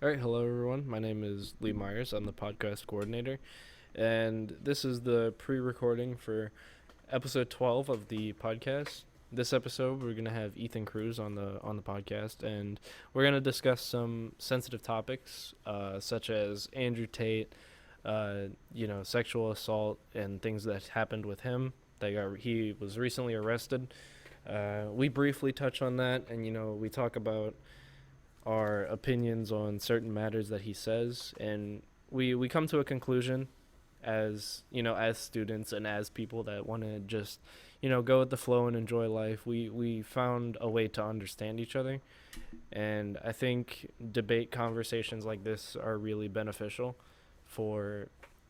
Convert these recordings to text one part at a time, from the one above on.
All right, hello everyone. My name is Lee Myers. I'm the podcast coordinator, and this is the pre-recording for episode 12 of the podcast. This episode, we're gonna have Ethan Cruz on the podcast, and we're gonna discuss some sensitive topics, such as Andrew Tate, sexual assault and things that happened with him. He was recently arrested. We briefly touch on that, and we talk about our opinions on certain matters that he says, and we come to a conclusion as as students and as people that want to just go with the flow and enjoy life. We found a way to understand each other, and I think debate conversations like this are really beneficial for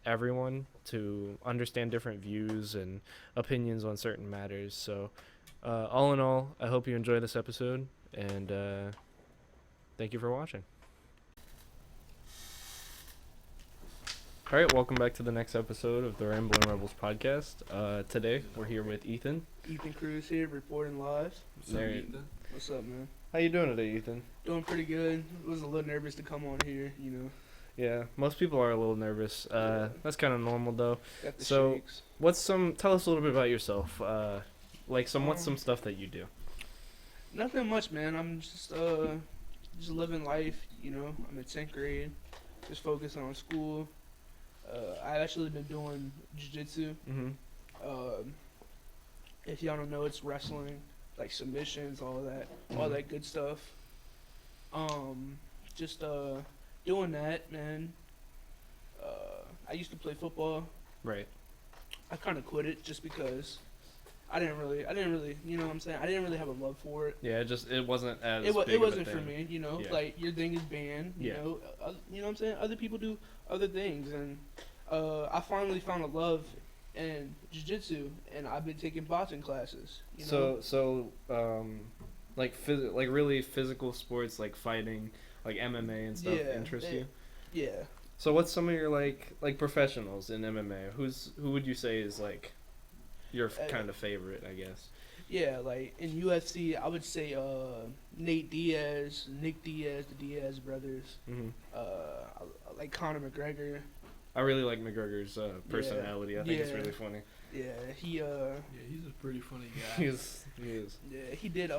everyone to understand different views and opinions on certain matters. So all in all, I hope you enjoy this episode, and thank you for watching. All right, welcome back to the next episode of the Ramblin Rebels podcast. Today we're here with Ethan. Ethan Cruz here, reporting live. What's up, Ethan? What's up, man? How you doing today, Ethan? Doing pretty good. Was a little nervous to come on here, Yeah, most people are a little nervous. That's kind of normal though. Got the So, shakes. Tell us a little bit about yourself. What's some stuff that you do? Nothing much, man. I'm just living life, I'm in 10th grade, just focusing on school. I've actually been doing jiu-jitsu. Mm-hmm. If y'all don't know, it's wrestling, like submissions, all that good stuff. Just doing that, man. I used to play football. Right. I kind of quit it just because I didn't really, you know what I'm saying? I didn't really have a love for it. Yeah, it wasn't as It big wasn't of a for thing. me, Yeah. like your thing is banned, you Yeah. know what I'm saying? Other people do other things, and I finally found a love in jiu-jitsu, and I've been taking boxing classes, like really physical sports like fighting, like MMA and stuff interest you? Yeah. So what's some of your like professionals in MMA? Who would you say is like your kind of favorite, I guess? Yeah, like in UFC, I would say Nick Diaz, the Diaz brothers. Mm-hmm. I like Conor McGregor. I really like McGregor's personality. I think it's really funny. Yeah, Yeah, he's a pretty funny guy. He is. Yeah, he did.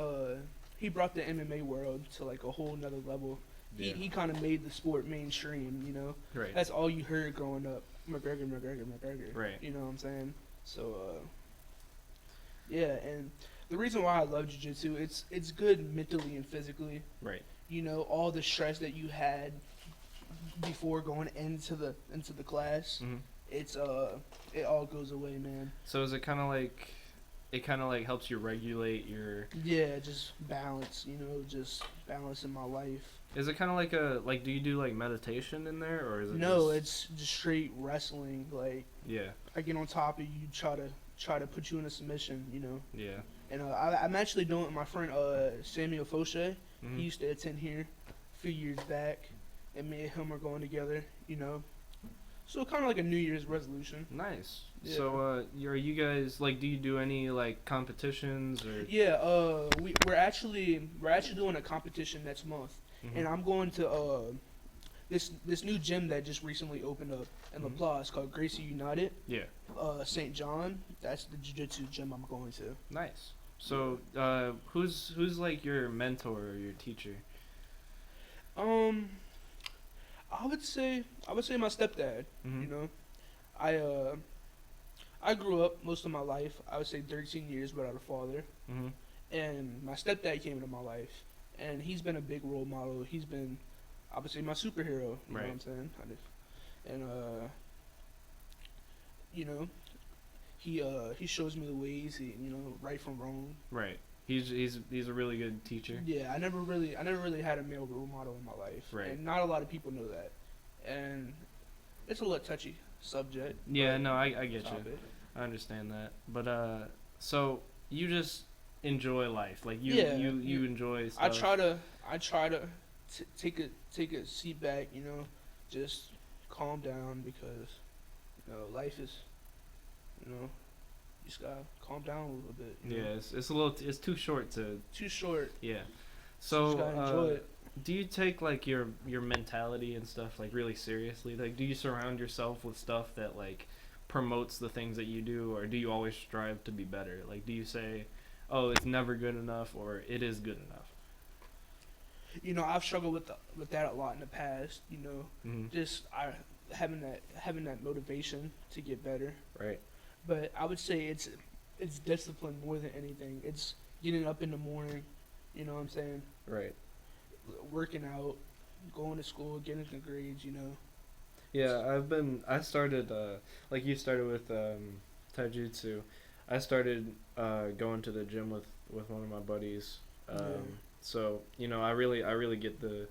He brought the MMA world to like a whole nother level. Yeah. He kind of made the sport mainstream. Right. That's all you heard growing up. McGregor. Right. You know what I'm saying? So, yeah, and the reason why I love jiu-jitsu, it's good mentally and physically. Right. All the stress that you had before going into the class, Mm-hmm. it all goes away, man. So is it kind of like helps you regulate your? Yeah, just balance. Just balance in my life. Is it kind of like do you do like meditation in there, or is it? No, it's just straight wrestling. Like, Yeah. I get on top of you, try to put you in a submission. Yeah. And I'm actually doing it with my friend Samuel Fauché. Mm-hmm. He used to attend here a few years back, and me and him are going together. So kind of like a New Year's resolution. Nice. Yeah. So are you guys like? Do you do any like competitions or? Yeah. We're actually doing a competition next month, Mm-hmm. and I'm going to this new gym that just recently opened up in Mhm. LaPlace called Gracie United. Yeah. St. John. That's the jiu-jitsu gym I'm going to. Nice. So who's like your mentor or your teacher? I would say my stepdad. Mm-hmm. I grew up most of my life. I would say 13 years without a father, Mm-hmm. and my stepdad came into my life, and he's been a big role model. He's been, I would say, my superhero. You know what I'm saying? And he shows me the ways. Right from wrong. Right. He's a really good teacher. Yeah, I never really had a male role model in my life, Right. and not a lot of people know that, and it's a little touchy subject. Yeah, but no, I get stop you. it. I understand that. But so you just enjoy life, like you Yeah, you enjoy stuff. I try to take a seat back, just calm down because life is, you just gotta calm down a little bit. Yeah, it's a little. It's too short to. Too short. Yeah. Just So gotta enjoy it. do you take like your mentality and stuff like really seriously? Like, do you surround yourself with stuff that like promotes the things that you do, or do you always strive to be better? Like, do you say, "Oh, it's never good enough," or "It is good enough"? You know, I've struggled with that a lot in the past. You know, Mm-hmm. just having that motivation to get better. Right. But I would say it's discipline more than anything. It's getting up in the morning. You know what I'm saying? Right. Working out, going to school, getting the grades. You know. Yeah, I started, like you started with, taijutsu. I started, going to the gym with one of my buddies. Yeah. So, I really get the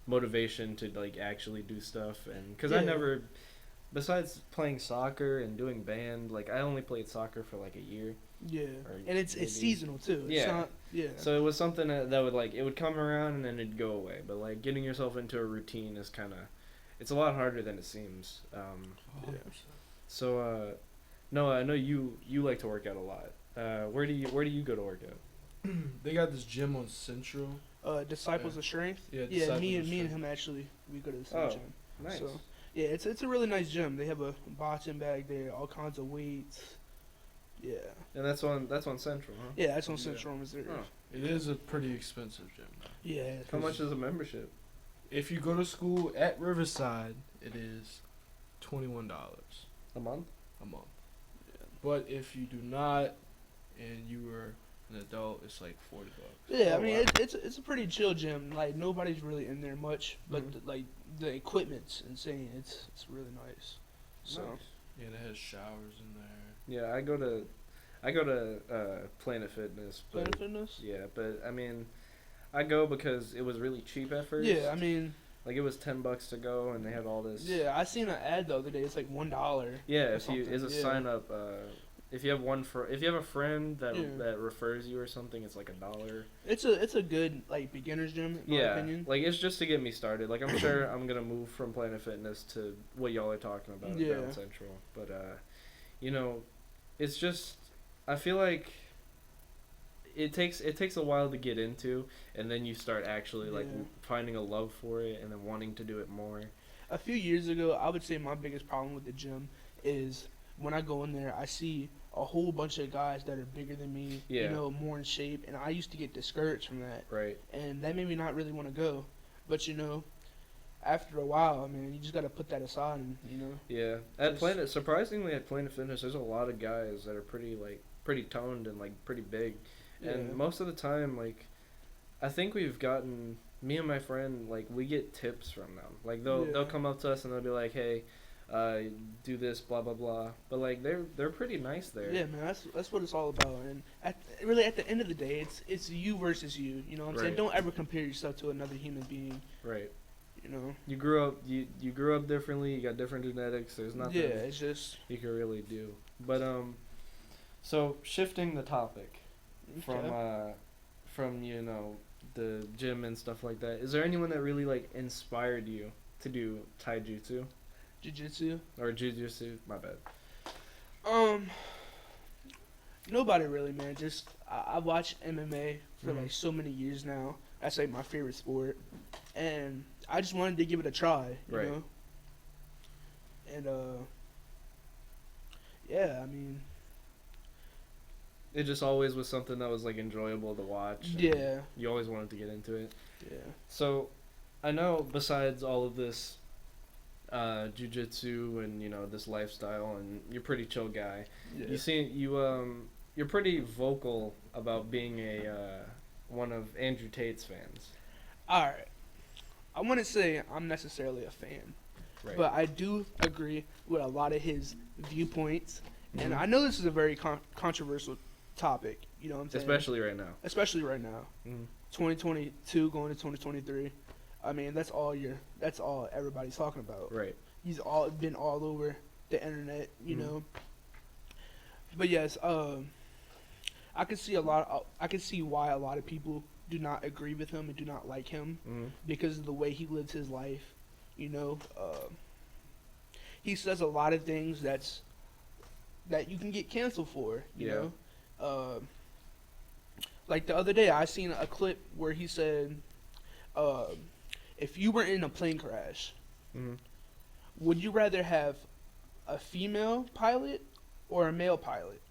motivation to, like, actually do stuff. And, cause Yeah. I never, besides playing soccer and doing band, like, I only played soccer for, like, a year. Yeah, Or and it's maybe- seasonal too. It's Yeah. not, yeah. So it was something that would, like, it would come around and then it'd go away. But, like, getting yourself into a routine is kind of, it's a lot harder than it seems. 100%. So, Noah, I know you like to work out a lot. Where do you go to work out? They got this gym on Central. Disciples Yeah. of Strength. Yeah, Yeah, Disciples me of and Strength. him actually we go to the same Oh, gym. Nice. So yeah, it's a really nice gym. They have a boxing bag there, all kinds of weights. Yeah, And that's on Central, huh? yeah, that's on Yeah. Central Missouri. Oh. It is a pretty expensive gym. Though. Yeah. How much is a membership? If you go to school at Riverside, it is $21 A month? a month. But if you do not, and you are an adult, it's like $40. Yeah, Oh, I mean wow. it's a pretty chill gym. Like nobody's really in there much, but Mhm. the equipment's insane. It's really nice. So Nice. Yeah, it has showers in there. Yeah, I go to Planet Fitness. But, Planet Fitness. Yeah, but I mean, I go because it was really cheap at first. Yeah, I mean, like it was $10 to go, and they had all this. yeah, I seen an ad the other day. It's like $1. Yeah, or if you something, is a yeah. sign up. If you have if you have a friend that Yeah. that refers you or something, it's like $1. It's a good like beginner's gym in my Yeah, opinion. like it's just to get me started. Like I'm sure I'm gonna move from Planet Fitness to what y'all are talking about Yeah. down Central. But it's just I feel like it takes a while to get into, and then you start actually like Yeah. finding a love for it and then wanting to do it more. A few years ago, I would say my biggest problem with the gym is when I go in there, I see a whole bunch of guys that are bigger than me, Yeah. more in shape, and I used to get discouraged from that, Right. and that made me not really want to go. But after a while, I mean, you just got to put that aside, and Yeah. At Just- Planet Fitness, there's a lot of guys that are pretty toned and like pretty big. Yeah. And most of the time, like, I think we've gotten me and my friend like we get tips from them. Like they'll Yeah. come up to us and they'll be like, "Hey, do this, blah blah blah." But like they're pretty nice there. Yeah, man, that's what it's all about. And really, at the end of the day, it's you versus you. You know what I'm saying? Right. Don't ever compare yourself to another human being. Right. You know? You grew up differently. You got different genetics. There's nothing Yeah, it's just you can really do. But so shifting the topic okay. from the gym and stuff like that. Is there anyone that really like inspired you to do taijutsu Jiu-jitsu. or jujutsu? My bad. Nobody really, man. Just I watched MMA for Mhm. like so many years now. That's like my favorite sport, and I just wanted to give it a try. You Right. know? And yeah, I mean, It just always was something that was like enjoyable to watch. and yeah, You always wanted to get into it. yeah. So, I know besides all of this, jujitsu and this lifestyle, and you're a pretty chill guy. Yeah. You're pretty vocal about being a one of Andrew Tate's fans. All right. I wouldn't say I'm necessarily a fan, Right. but I do agree with a lot of his viewpoints. And Mhm. I know this is a very controversial topic. You know what I'm saying? Especially right now. Especially right now, Mhm. 2022 going to 2023. I mean, that's all everybody's talking about. Right. He's been all over the internet, you Mhm. know. But yes, I can see why a lot of people do not agree with him and do not like him Mhm. because of the way he lives his life. You know, he says a lot of things that you can get canceled for. You Yeah. know, like the other day, I seen a clip where he said, if you were in a plane crash, Mm-hmm. would you rather have a female pilot or a male pilot?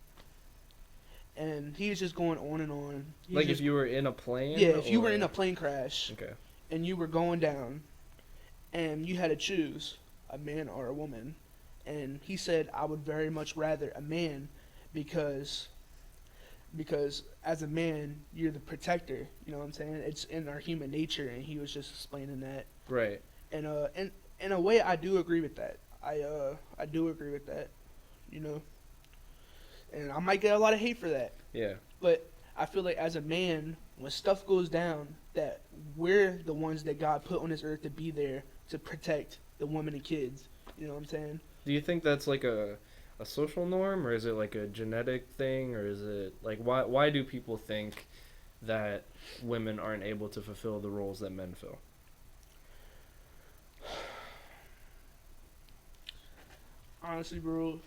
And he was just going on and on. Like if you were in a plane? Yeah, if you were or- in a plane crash Okay. and you were going down and you had to choose a man or a woman, and he said, I would very much rather a man because as a man, you're the protector, you know what I'm saying? It's in our human nature, and he was just explaining that. Right. And in a way, I do agree with that. I do agree with that, you know. And I might get a lot of hate for that, Yeah. but I feel like as a man, when stuff goes down, that we're the ones that God put on this earth to be there to protect the women and kids. You know what I'm saying? Do you think that's like a social norm, or is it like a genetic thing, or is it like why do people think that women aren't able to fulfill the roles that men fill? Honestly, bro,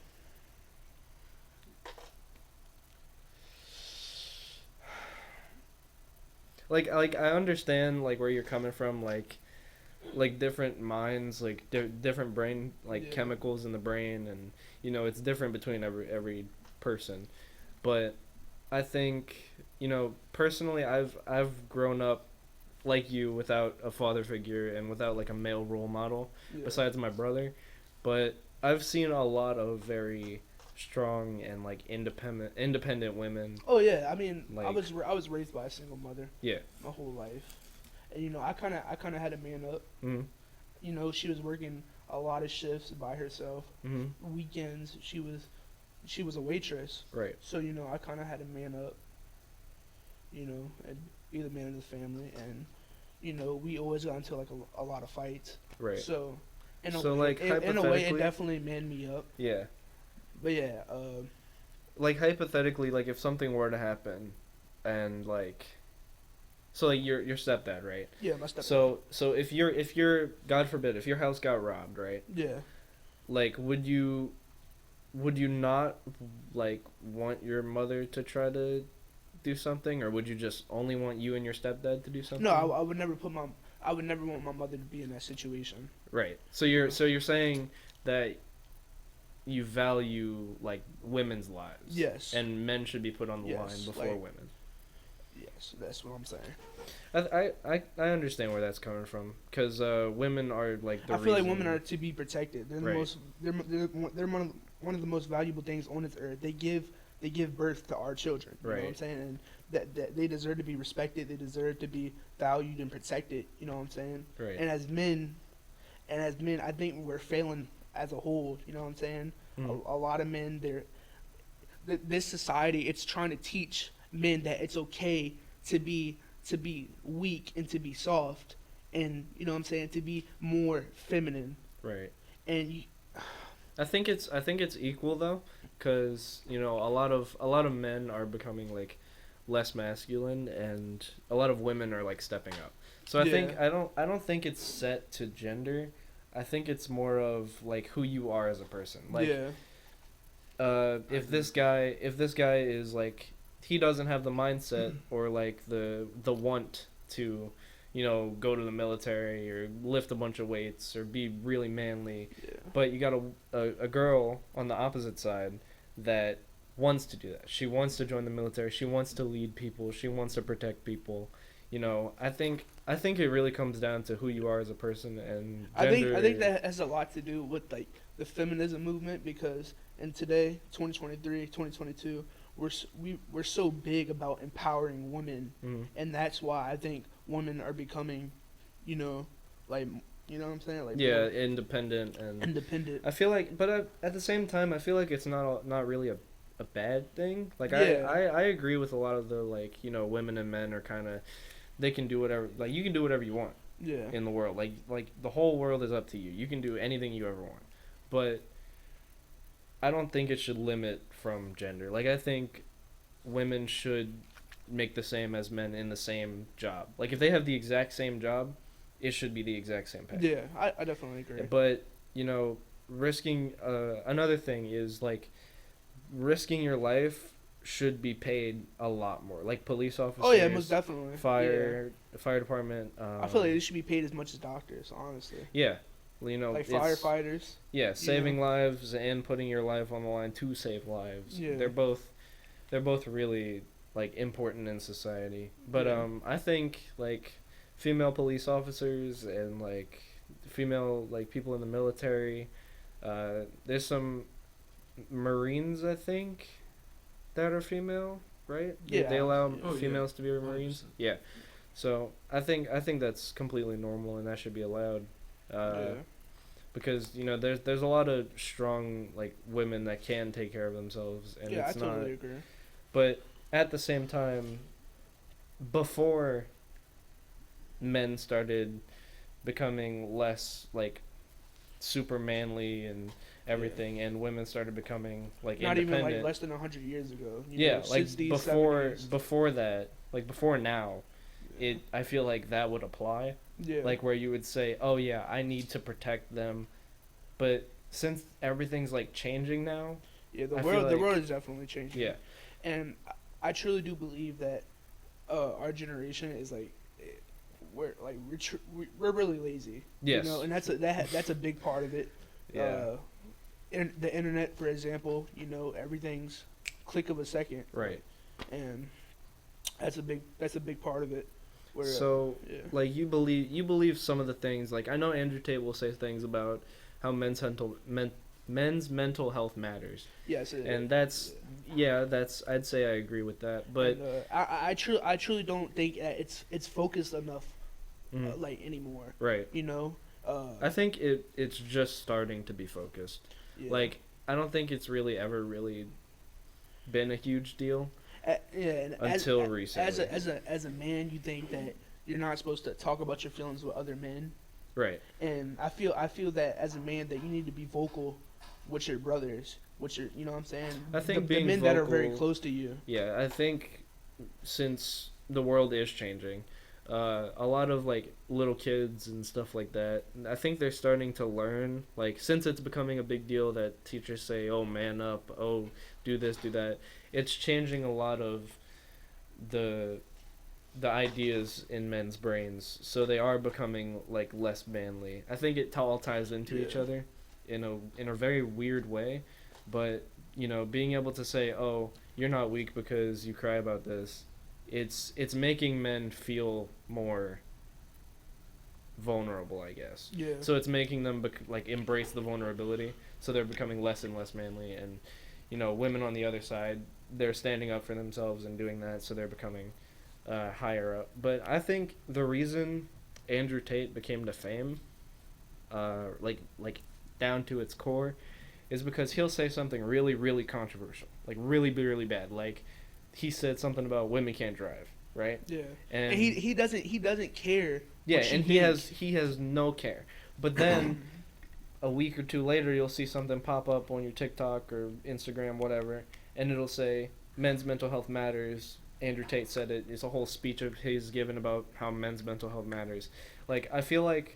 Like I understand like where you're coming from, like different minds, like different brain Yeah. chemicals in the brain, and it's different between every person. But I think personally I've grown up like you without a father figure and without like a male role model yeah. besides my brother, but I've seen a lot of very strong and like independent women. Oh yeah, I mean, Like- I was raised by a single mother Yeah. my whole life, and I kind of had to man up. Mhm. She was working a lot of shifts by herself. Mhm. Weekends, she was a waitress. Right. So I kind of had to man up. And be the man of the family, and we always got into like a lot of fights. Right. So in a So, way, like, in a way, it hypothetically- definitely manned me up. Yeah. But yeah, Like hypothetically, like if something were to happen, and like, so like your stepdad, right? yeah, my stepdad. So if you're God forbid if your house got robbed, right? Yeah. Like would you not like want your mother to try to do something, or would you just only want you and your stepdad to do something? No, I would never I would never want my mother to be in that situation. Right. So you're saying that you value like women's lives. Yes. And men should be put on the Yes, line before like- women. Yes, that's what I'm saying. I understand where that's coming from, because women are like the I feel like reason- women are to be protected. They're the Right. most. They're one of the most valuable things on this earth. They give birth to our children. You know what I'm Right. saying? And that they deserve to be respected. They deserve to be valued and protected. You know what I'm saying? right. And as men, I think we're failing as a whole. You know what I'm saying? Mhm. A lot of men, this society, it's trying to teach men that it's okay to be weak and to be soft, and you know what I'm saying, to be more feminine. Right. And I think it's equal though, because a lot of men are becoming like less masculine, and a lot of women are like stepping up. So I think Yeah. I don't think it's set to gender. I think it's more of like who you are as a person. Like yeah, if this guy is like, he doesn't have the mindset or like the want to go to the military or lift a bunch of weights or be really manly, yeah, but you got a girl on the opposite side that wants to do that. She wants to join the military. She wants to lead people. She wants to protect people. I think it really comes down to who you are as a person, and gender. I think that has a lot to do with like the feminism movement, because in today, 2023, 2022, we're so big about empowering women, Mhm. and that's why I think women are becoming, like, you know what I'm saying, like, Yeah, more independent and. independent. I feel like, but at the same time, I feel like it's not really a bad thing. Like Yeah. I agree with a lot of the women and men are kind of, they can do whatever, like you can do whatever you want Yeah, in the world. Like the whole world is up to you. You can do anything you ever want. But I don't think it should limit from gender. Like I think women should make the same as men in the same job. Like if they have the exact same job, it should be the exact same pay. yeah, I definitely agree. But risking another thing is like risking your life should be paid a lot more. Like police officers, Oh yeah, most definitely. fire fire department. I feel like they should be paid as much as doctors, honestly. Yeah, you know, Like it's- firefighters. Yeah, saving know? lives and putting your life on the line to save lives. Yeah. They're both really like important in society. But Yeah. I think like female police officers and like female like people in the military. There's some Marines, I think, that are female, right? Yeah. They allow Oh, yeah. females to be Marines. 100%. Yeah. So I think that's completely normal and that should be allowed. Yeah. Because you know there's a lot of strong like women that can take care of themselves and Yeah, I it's totally not. agree. But at the same time, before men started becoming less like super manly and everything, and women started becoming like Not independent. even like less than 100 years ago. Yeah, like 60s, before 70s. before that, like before now, it I feel like that would apply. Yeah. Like where you would say, "Oh yeah, I need to protect them," but since everything's like changing now, yeah, the I world feel the like- world is definitely changing. yeah, And I truly do believe that our generation is like we're really lazy. yes, You know, and that's a big part of it. yeah, The internet, for example, you know, everything's click of a second, right. and that's a big part of it. Where, So yeah, like you believe some of the things, like I know Andrew Tate will say things about how men's mental health matters, yes, and that's I'd say I agree with that, but and, I truly don't think that it's focused enough mhm, like anymore. right. You know, I think it's just starting to be focused. yeah. Like I don't think it's really ever really been a huge deal And until as, recently. as a man, you think that you're not supposed to talk about your feelings with other men, Right. and I feel that as a man that you need to be vocal with your brothers, you know what I'm saying? I think the being men that are very vocal- close to you. Yeah, I think since the world is changing, a lot of like little kids and stuff like that, I think they're starting to learn, like since it's becoming a big deal that teachers say, "Oh, man up, oh, do this, do that." It's changing a lot of the ideas in men's brains, so they are becoming like less manly. I think it all ties into each Yeah. other in a very weird way, but you know, being able to say, "Oh, you're not weak because you cry about this," it's making men feel more vulnerable, I guess. Yeah. So it's making them like embrace the vulnerability, so they're becoming less and less manly, and you know, women on the other side, they're standing up for themselves and doing that, so they're becoming higher up. But I think the reason Andrew Tate became to fame, like down to its core, is because he'll say something really, really controversial, like really, really bad. Like he said something about women can't drive, right? Yeah. And, And he doesn't care. yeah, what you and he think. has no care. But then a week or two later, you'll see something pop up on your TikTok or Instagram, whatever, and it'll say men's mental health matters. Andrew Tate said it. It's a whole speech of his given about how men's mental health matters. Like I feel like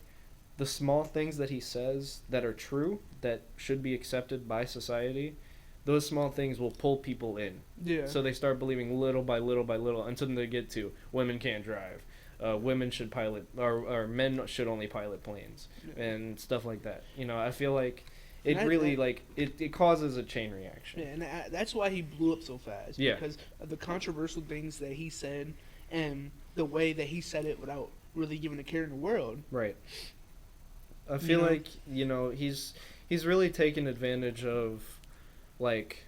the small things that he says that are true, that should be accepted by society, those small things will pull people in. Yeah. So they start believing little by little by little until they get to women can't drive, women should pilot, or men should only pilot planes, Yeah. and stuff like that. You know, I feel like it And really like it causes a chain reaction. Yeah, and that's why he blew up so fast. Yeah. Because of the controversial things that he said, and the way that he said it without really giving a care in the world. Right. I feel know? like, you know, he's really taken advantage of like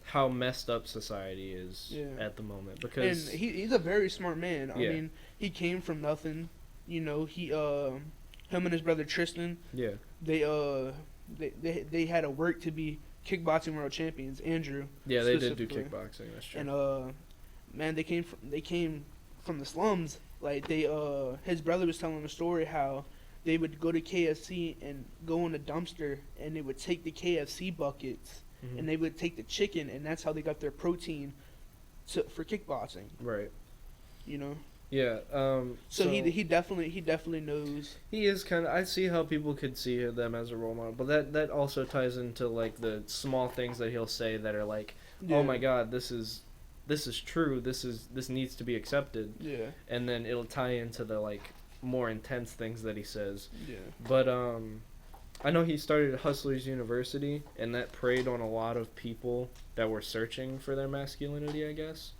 how messed up society is Yeah. at the moment, because And he's a very smart man. I Yeah. mean, he came from nothing. You know, him and his brother Tristan, yeah, they had to work to be kickboxing world champions. Andrew. yeah, they did do specifically. kickboxing. That's true. And man, they came from the slums. Like his brother was telling a story how they would go to KFC and go in a dumpster, and they would take the KFC buckets Mhm. and they would take the chicken, and that's how they got their protein for kickboxing. Right. You know, Yeah. so he definitely knows. He is kind of. I see how people could see them as a role model, but that also ties into like the small things that he'll say that are like, Yeah. oh my God, this is this is true, this needs to be accepted, Yeah. and then it'll tie into the like more intense things that he says. Yeah. But I know he started Hustlers University, and that preyed on a lot of people that were searching for their masculinity, I guess.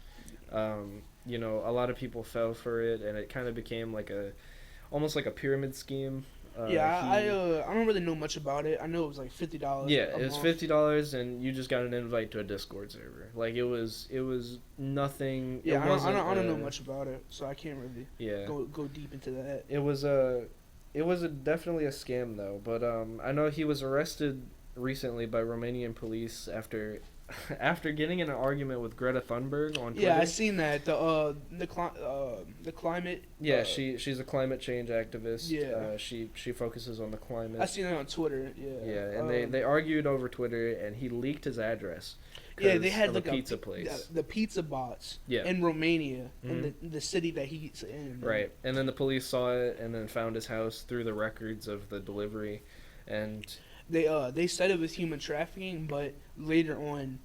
You know, a lot of people fell for it, and it kind of became like almost like a pyramid scheme. I don't really know much about it. I know it was like $50. Yeah, it was $50, and you just got an invite to a Discord server. Like it was nothing. Yeah, it I don't know much about it, so I can't really go deep into that. It was definitely a scam though. But I know he was arrested recently by Romanian police after getting in an argument with Greta Thunberg on Twitter. Yeah, I seen that the climate. Yeah, she's a climate change activist. Yeah, she focuses on the climate. I seen that on Twitter. Yeah. Yeah, and they argued over Twitter, and he leaked his address. Yeah, they had like a pizza place. The pizza bots. Yeah. In Romania, in the city that he's in. Right, and then the police saw it, and then found his house through the records of the delivery, and they said it was human trafficking, but later on,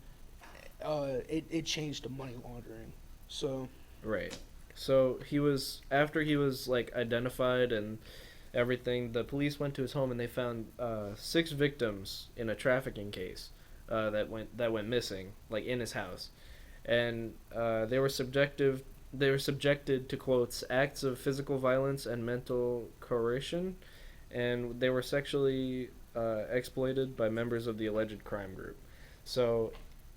it changed to money laundering. So. Right. So after he was like identified and everything, the police went to his home and they found 6 victims in a trafficking case that went missing, like in his house, and they were subjected to quotes acts of physical violence and mental coercion, and they were sexually exploited by members of the alleged crime group. So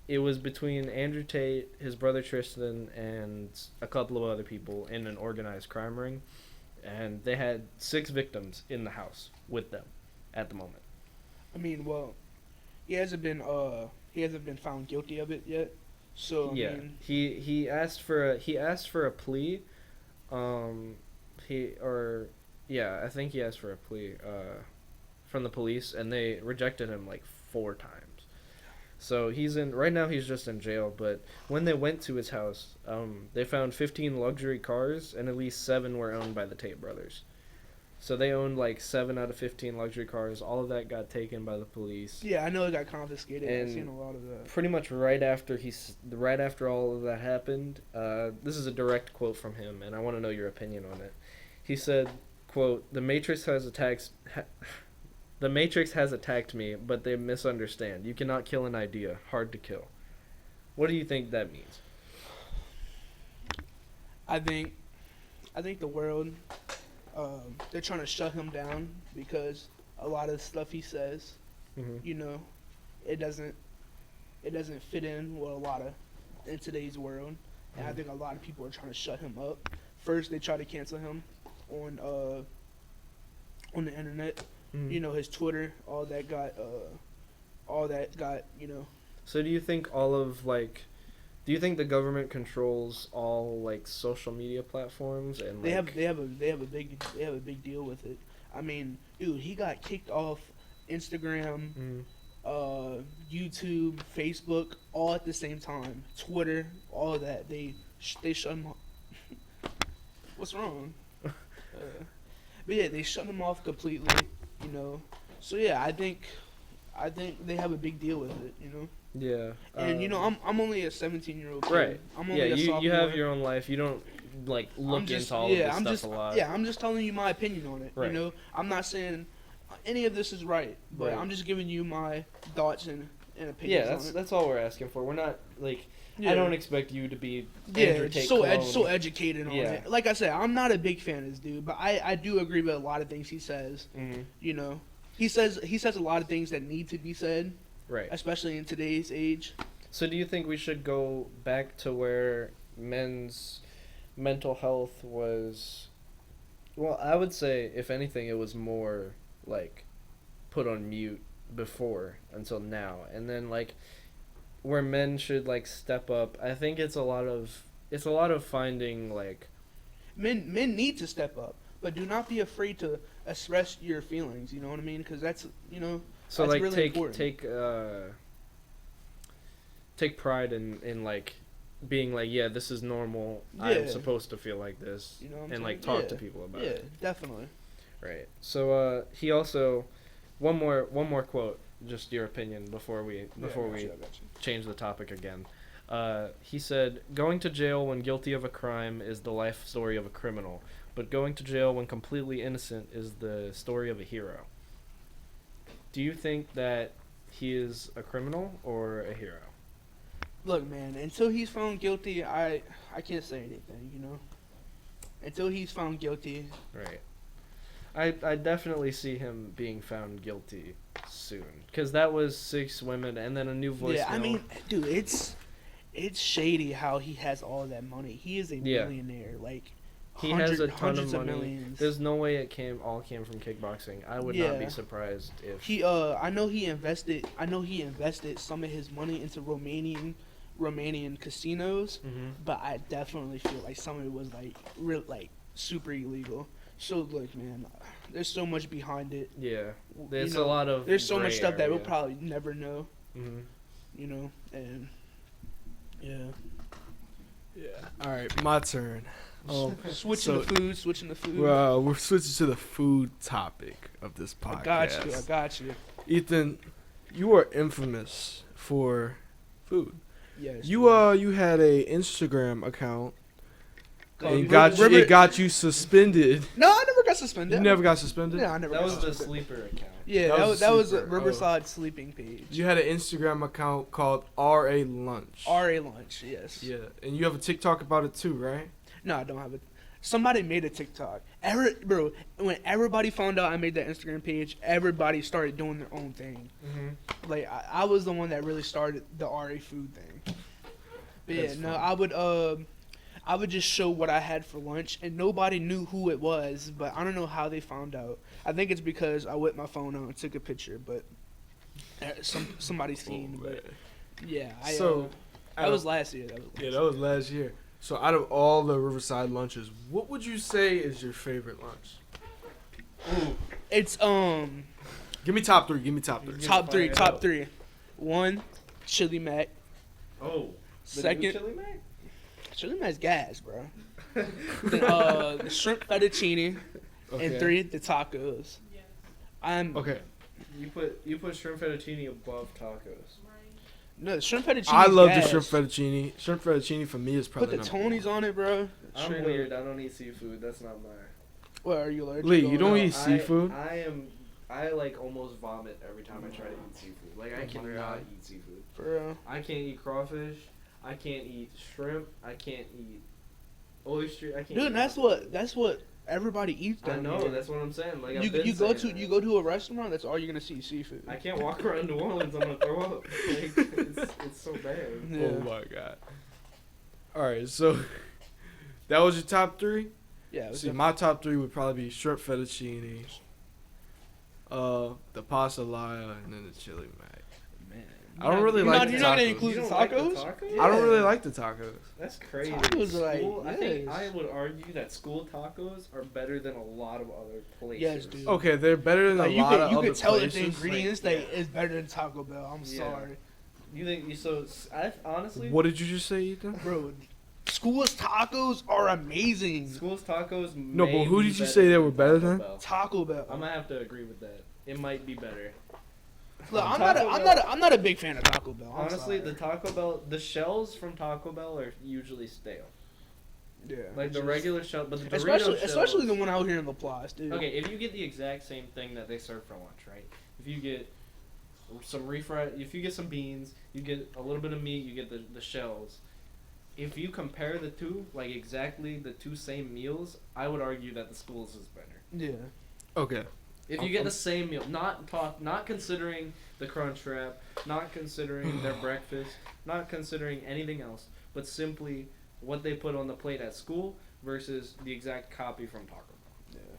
it was between Andrew Tate, his brother Tristan, and a couple of other people in an organized crime ring, and they had 6 victims in the house with them at the moment. I mean, well, he hasn't been found guilty of it yet. So yeah, I mean, he asked for a plea. I think he asked for a plea from the police, and they rejected him like 4 times. So right now he's just in jail, but when they went to his house, they found 15 luxury cars, and at least 7 were owned by the Tate brothers. So they owned like 7 out of 15 luxury cars. All of that got taken by the police. Yeah, I know it got confiscated. And I've seen a lot of that. Pretty much right after all of that happened, this is a direct quote from him, and I want to know your opinion on it. He said, quote, The Matrix has attacked me, but they misunderstand. You cannot kill an idea. Hard to kill. What do you think that means? I think the world, they're trying to shut him down because a lot of the stuff he says, you know, it doesn't fit in with a lot of in today's world, and I think a lot of people are trying to shut him up. First, they try to cancel him on the internet. You know, his Twitter, all that got, you know. So do you think the government controls all like social media platforms and they have a big deal with it. I mean, dude, he got kicked off Instagram, YouTube, Facebook, all at the same time. Twitter, all of that. They shut him off. What's wrong? But yeah, they shut him off completely. You know, so yeah, I think they have a big deal with it. You know. Yeah. And you know, I'm only a 17-year-old kid. Right. I'm only a sophomore. You have your own life. You don't like look into all of this stuff a lot. Yeah, I'm just telling you my opinion on it. Right. You know, I'm not saying any of this is right, but I'm just giving you my thoughts and opinions on it. That's all we're asking for. We're not like. Yeah. I don't expect you to be Andrew Tate so clone. educated on it. Like I said, I'm not a big fan of this dude, but I do agree with a lot of things he says. You know, he says a lot of things that need to be said, right? Especially in today's age. So do you think we should go back to where men's mental health was? Well, I would say if anything, it was more like put on mute before until now, and then like. Where men should like step up. I think it's a lot of finding like men need to step up, but do not be afraid to express your feelings. You know what I mean? Because that's so that's like really important. take pride in like being like this is normal. Yeah. I'm supposed to feel like this, you know what I'm and saying? like talk to people about it. Yeah, definitely. Right. So he also one more quote. Just your opinion before we change the topic again. He said, "Going to jail when guilty of a crime is the life story of a criminal, but going to jail when completely innocent is the story of a hero." Do you think that he is a criminal or a hero? Look, man, until he's found guilty, I can't say anything, you know? Until he's found guilty. Right. I definitely see him being found guilty soon, because that was 6 women and then a new voicemail. Yeah, I mean, dude, it's shady how he has all that money. He is a millionaire. Like, he has a ton of hundreds money. millions. There's no way it all came from kickboxing. I would not be surprised if he. I know he invested some of his money into Romanian casinos, but I definitely feel like some of it was like super illegal. So look, man, there's so much behind it. Yeah, there's a lot of. There's so much stuff that area. we'll probably never know. Mm-hmm. You know, and yeah. All right, my turn. Switching to food. Well, we're switching to the food topic of this podcast. I got you. Ethan, you are infamous for food. Yes. You had a Instagram account. And River- it got you suspended. No, I never got suspended. You never got suspended? Yeah, I never. That got was the suspended. sleeper account. Yeah, that was a Riverside sleeping page. You had an Instagram account called RA Lunch. RA Lunch, yes. Yeah, and you have a TikTok about it too, right? No, I don't have it. Somebody made a TikTok. Bro, when everybody found out I made that Instagram page, everybody started doing their own thing. Mm-hmm. Like, I was the one that really started the RA food thing. But yeah, That's no, fun. I would just show what I had for lunch, and nobody knew who it was, but I don't know how they found out. I think it's because I whipped my phone out and took a picture, but somebody seen. But yeah, that was last year. That was last year. So out of all the Riverside lunches, what would you say is your favorite lunch? Ooh. It's Give me top three. Top three. 1, Chili Mac. Oh. Second, Chili Mac? Chili Mac's gas, bro. Then, the shrimp fettuccine, and 3, the tacos. I'm okay. You put shrimp fettuccine above tacos. No, the shrimp fettuccine. I love gas. the shrimp fettuccine. Shrimp fettuccine for me is probably Put the Tonys on it, bro. I'm Straight weird. up. I don't eat seafood. That's not my. What, are you allergic? Lee, you don't No, eat seafood? I like almost vomit every time I try to eat seafood. Like I cannot eat seafood. For real. I can't eat crawfish. I can't eat shrimp. I can't eat oyster. I can't. Dude, that's what everybody eats. I down know. here. That's what I'm saying. Like you go to a restaurant. That's all you're gonna see seafood. I can't walk around New Orleans. I'm gonna throw up. Like, it's so bad. Yeah. Oh my god. All right, so that was your top 3. Yeah. See, my top 3 would probably be shrimp fettuccine, the pasta laya, and then the chili mac. Man. I don't really like the You're not gonna tacos. include You the don't like the tacos? tacos? I don't really like the tacos. That's crazy. Tacos are like, I think yes. I would argue that school tacos are better than a lot of other places. Yes, dude. Okay, they're better than Like, a you lot of could other tell places. that the ingredients Like, is better than Taco Bell. I'm Yeah. sorry, You think you so? I honestly. What did you just say, Ethan? bro. School's tacos are amazing. School's tacos. No, may but who be did you better say they were than better Taco than? Bell. Taco Bell. I'm gonna have to agree with that. It might be better. Look, Taco Bell- I'm not a big fan of Taco Bell. I'm Honestly, sorry. the Taco Bell, the shells from Taco Bell are usually stale. yeah, Like the just- regular shell, but the Dorito especially the shells- one out here in Laplace, dude. Okay, if you get the exact same thing that they serve for lunch, right? If you get some refried, if you get some beans, you get a little bit of meat, you get the shells. If you compare the two, like exactly the two same meals, I would argue that the schools is better. Yeah. Okay. If you get the same meal, not considering the crunch wrap, not considering their breakfast, not considering anything else, but simply what they put on the plate at school versus the exact copy from Taco Bell. Yeah.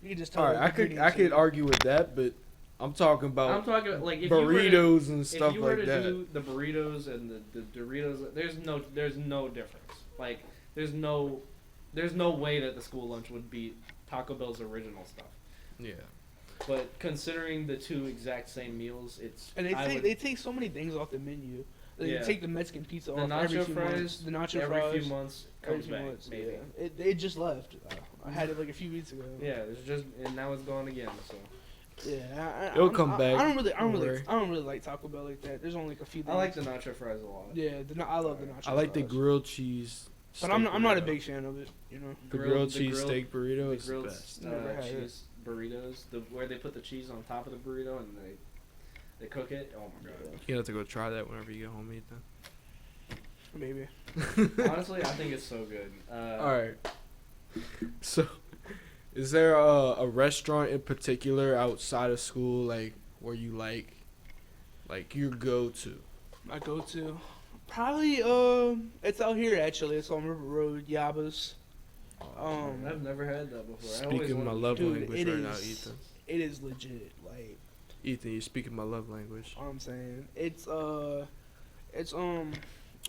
You can just tell. All right, I could argue with that, but I'm talking I'm about talking about like if burritos and if stuff you were like to that. do the burritos and the Doritos, there's no difference. Like there's no way that the school lunch would beat Taco Bell's original stuff. Yeah. But considering the two exact same meals, it's And they take so many things off the menu. Like, Yeah. They take the Mexican pizza the off every nacho few fries. months. The nacho every fries few months every comes few back. months. Maybe. Yeah. It just left. I had it like a few weeks ago. Yeah, it's just and now it's gone again. So Yeah, It'll come back. I don't really worry. like Taco Bell like that. There's only like a few. I like the nacho fries a lot. Yeah, I love the nacho. I like the fries. grilled cheese. But I'm not a burrito. big fan of it. You know. The grilled cheese steak burrito The is the grilled best. Never had cheese burritos, where they put the cheese on top of the burrito and they cook it. Oh my god! You're gonna have to go try that whenever you get home, Ethan. Maybe. Honestly, I think it's so good. All right. So, is there a restaurant in particular outside of school, like where you like your go-to? My go-to, probably it's out here actually. It's on River Road, Yabba's. I've never had that before. Speaking my love Dude, language it right now, is- Ethan. It is legit. Like Ethan, you're speaking my love language. I'm saying, it's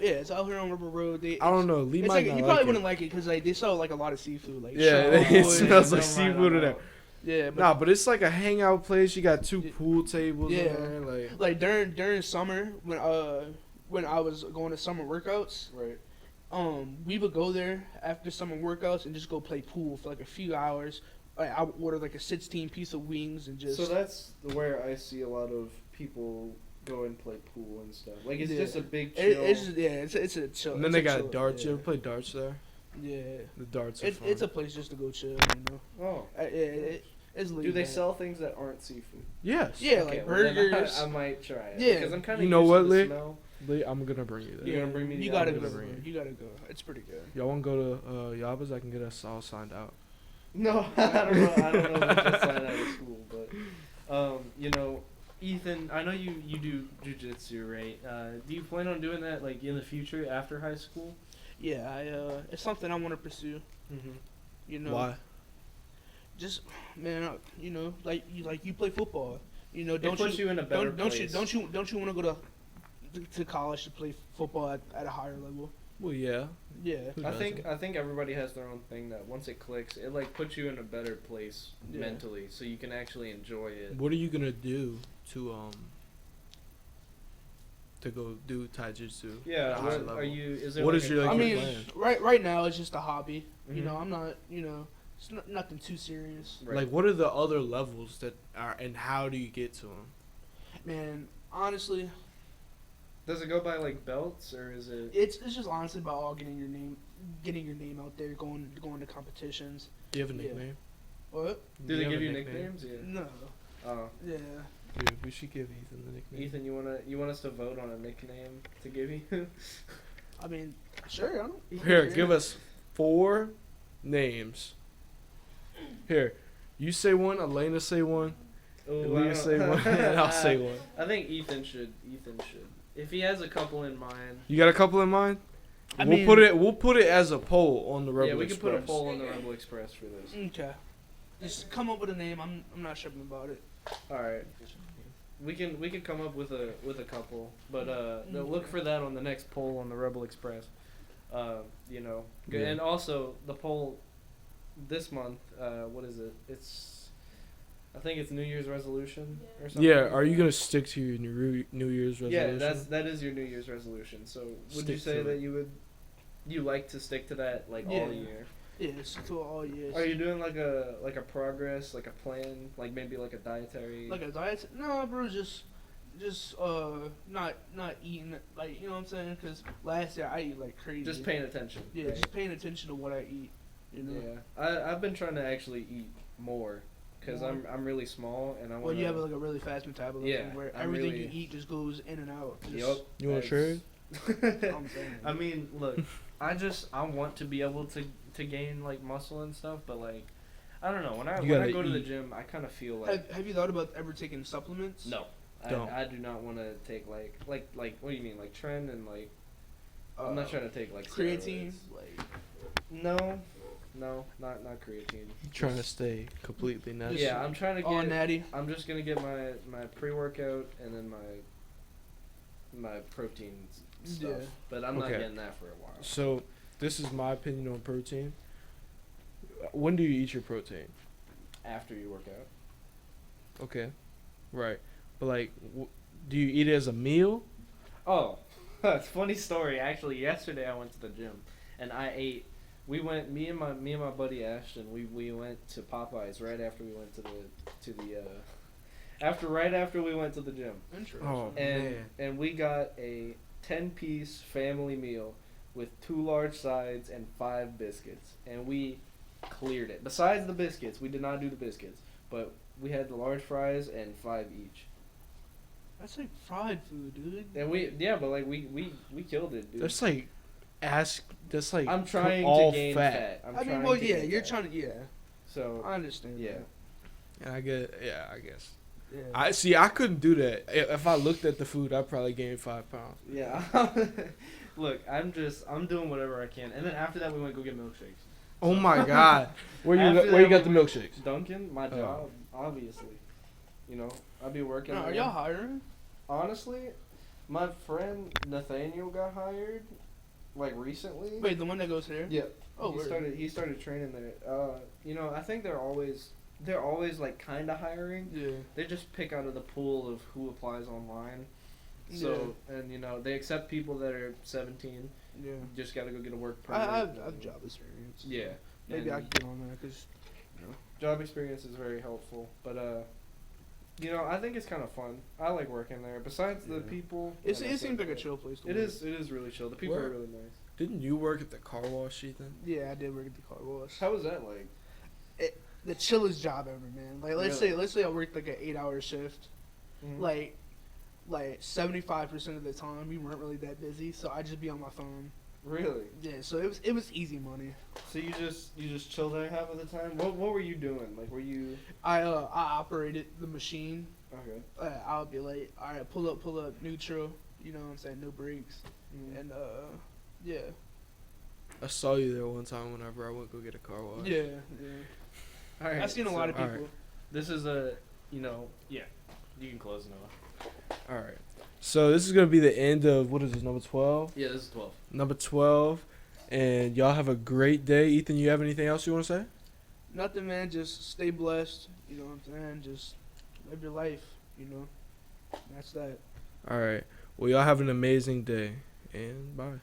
it's out here on River Road. I don't know. Lee It's might like, not you probably like wouldn't it. like it because like they sell like a lot of seafood. Like Yeah, shark it boy, smells like Don't mind, seafood in I'm there. out. Yeah, but Nah, but it's like a hangout place. You got 2 Yeah. pool tables Yeah. in there. like during summer when I was going to summer workouts, Right. we would go there after summer workouts and just go play pool for like a few hours. Like, I would order like a 16 piece of wings and just. So that's where I see a lot of people go and play pool and stuff. Like it's Yeah. just a big chill. It's a chill. And then it's they a got chill, darts. Yeah. You ever play darts there? Yeah. The darts are fun. It's a place just to go chill, you know. Oh. It's Do they sell things that aren't seafood? Yes. Yeah, Okay, like well, then burgers. I might try it. Yeah. Because I'm kind of You know used what, to the Lee? smell. Lee, I'm gonna bring you there. You're gonna bring me. You I'm gotta gonna go. bring you. You gotta go. It's pretty good. Y'all wanna go to Yabba's? I can get us all signed out. No, I don't know. I don't know if we just signed out of school, but you know, Ethan, I know you do jujitsu, right? Do you plan on doing that like in the future after high school? Yeah, it's something I want to pursue. Mm-hmm. You know. Why? Just man, you know, like you play football. You know, It don't puts you in a better don't place. you want to go to college to play football at a higher level? Well, yeah. Yeah. Who I doesn't? think everybody has their own thing that once it clicks, it like puts you in a better place Yeah. mentally, so you can actually enjoy it. What are you gonna do to go do taijutsu? Yeah, at a high what, level? are you? Is there What like is a your, like, I your mean, plan? right now it's just a hobby. You Mhm. know, I'm not. You know, it's nothing too serious. Right. Like, what are the other levels that are, and how do you get to them? Man, honestly, Does it go by like belts or is it? it's just honestly about all getting your name out there, going to competitions. Do you have a Yeah. nickname? What? Do they have give a you nickname? nicknames? Yeah. No. Oh. Yeah. Dude, we should give Ethan the nickname. Ethan, you want us to vote on a nickname to give you? I mean, sure. I don't. Here, give us 4 names. Here, you say one, Elena say one, Ooh, Leah say one, and I'll say one. I think Ethan should. If he has a couple in mind. You got a couple in mind? I We'll mean- put it as a poll on the Rebel Yeah, we could put a Express. poll on the Rebel Express for this. Okay. Just come up with a name. I'm not tripping about it. All right. We can come up with a couple, but look for that on the next poll on the Rebel Express. You know, Yeah. and also the poll this month. What is it? I think it's New Year's resolution or something. Yeah, are you gonna stick to your New Year's resolution? Yeah, that is your New Year's resolution. So would you Stick say to that it. you like to stick to that like Yeah. all year? Yeah, it's to all years. Are you doing like a progress, like a plan, like maybe like a dietary? Like a diet? No, bro. Just not eating like, you know what I'm saying? Because last year I eat like crazy. just paying attention. Yeah, right? just paying attention to what I eat. You know. Yeah, I've been trying to actually eat more because More? I'm really small and I want. Well, you have like a really fast metabolism Yeah, where I'm everything really- you eat just goes in and out. Just, Yup. You want to trade? I'm saying. I mean, look, I want to be able to gain like muscle and stuff, but like, I don't know. When I You when I gotta go to the eat. gym, I kind of feel like Have you thought about ever taking supplements? no. Don't. I do not want to take like what do you mean like trend and like I'm not trying to take like creatine. steroids. Like, No, not creatine. Trying to stay completely natural. Yeah, I'm trying to all get. natty. I'm just gonna get my pre-workout and then my protein stuff. Yeah. But I'm not Okay. getting that for a while. So, this is my opinion on protein. When do you eat your protein? After you work out. Okay, right. But like, do you eat it as a meal? Oh, it's a funny story. Actually, yesterday I went to the gym and I ate. We went. Me and my buddy Ashton. We went to Popeyes right after we went to the right after we went to the gym. Interesting. Oh And man. and we got a 10-piece family meal with 2 large sides and 5 biscuits, and we cleared it. Besides the biscuits, we did not do the biscuits, but we had the large fries and 5 each. That's like fried food, dude. And but like we killed it, dude. That's like that's like I'm trying all to gain fat. I'm I mean, trying well, to yeah, gain you're fat. trying to, yeah. So I understand. yeah. I guess. Yeah. I see. I couldn't do that. If I looked at the food, I'd probably gain 5 pounds. Yeah. Look, I'm doing whatever I can, and then after that we went to go get milkshakes. Oh my god. Where After you that, got the we- milkshakes? Duncan, my Oh. job, obviously. You know, I'd be working. No, are there. y'all hiring? Honestly, my friend Nathaniel got hired, like recently. Wait, the one that goes here? Yeah. Oh, he word. started training there. You know, I think they're always like kind of hiring. Yeah. They just pick out of the pool of who applies online. So and you know they accept people that are 17. Yeah. You just gotta go get a work permit. I have job experience. Yeah. Maybe I and can get on that because, job experience is very helpful, but you know I think it's kind of fun. I like working there. Besides the Yeah. people, it and I seems think like a that- chill place to It work. is really chill. The people Where- are really nice. Didn't you work at the car wash, Ethan? Yeah, I did work at the car wash. How was that like? The chillest job ever, man. Like let's say I worked like an 8-hour shift. Mhm. Like 75% of the time we weren't really that busy, so I'd just be on my phone. Really? Yeah, so it was easy money. So you just chill there half of the time? What were you doing? Like were you I operated the machine. okay? I would be like, all right, pull up, neutral. You know what I'm saying? No brakes. Mhm. And yeah, I saw you there one time whenever I went to go get a car wash. yeah. All right, I've seen a lot of so people. This is you can close Noah. All right. So this is gonna be the end of what is this, number 12? Yeah, this is 12. Number 12, and y'all have a great day. Ethan, you have anything else you want to say? Nothing, man. Just stay blessed. You know what I'm saying? Just live your life. You know, that's that. All right. Well, y'all have an amazing day, and bye.